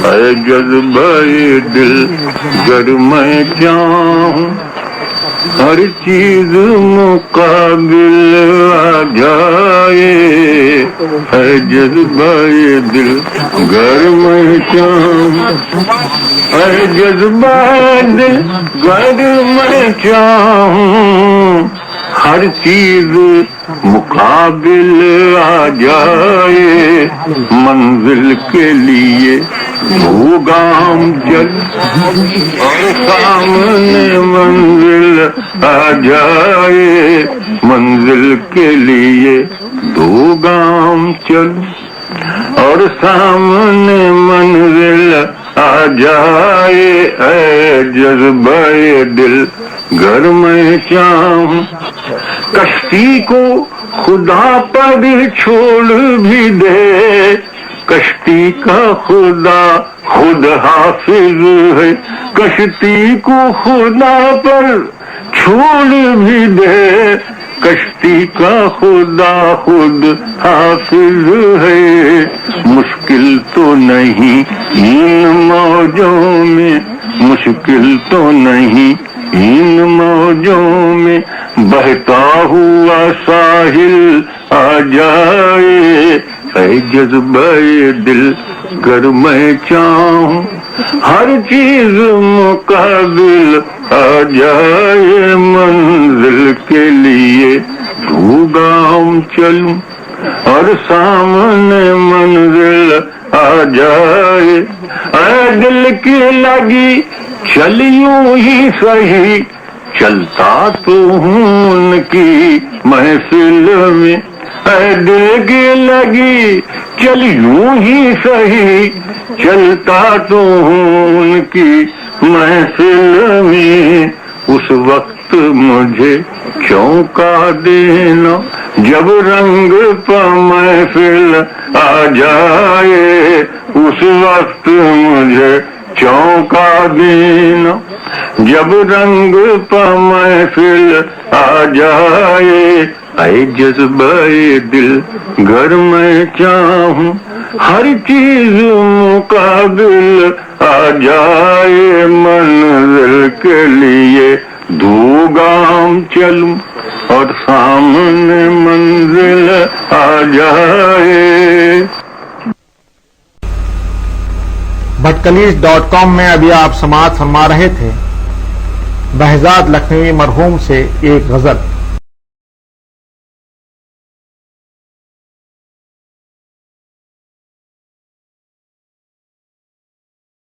اے جذبہ دل گر میں چاہوں ہر چیز مقابل آ جائے، اے جذبہ دل گر میں چاہوں، اے جذبہ دل گر میں چاہوں ہر چیز مقابل آ جائے، منزل کے لیے وہ گام چل اور سامنے منزل آ جائے، منزل کے لیے دو گام چل اور سامنے منزل آ جائے، اے جذبہ دل گر میں چاہوں کشتی کو خدا پر چھوڑ بھی دے، کشتی کا خدا خود حافظ ہے، کشتی کو خدا پر چھوڑ بھی دے، کشتی کا خدا خود حافظ ہے، مشکل تو نہیں ان موجوں میں، مشکل تو نہیں ان موجوں میں بہتا ہوا ساحل آ جائے، اے جذبہ دل گر میں چاہوں ہر چیز مقابل آ جائے، منزل کے لیے دو گام چلوں اور سامنے منزل آ جائے، اے دل کی لگی چل یوں ہی صحیح، چلتا تو ہوں ان کی محفل میں، اے دل کی لگی چل یوں ہی صحیح، چلتا تو ہوں ان کی محفل میں، اس وقت مجھے چونکا دینا جب رنگ پہ محفل آ جائے، اس وقت مجھے چونکا دینا جب رنگ پہ محفل آ جائے، اے جذبہ دل گر میں چاہوں ہر چیز مقابل آ جائے، منزل کے لیے دو گام چلوں اور سامنے منزل آ جائے۔ بھٹکلیز.com میں ابھی آپ سماعت فرما رہے تھے بہزاد لکھنوی مرحوم سے ایک غزل۔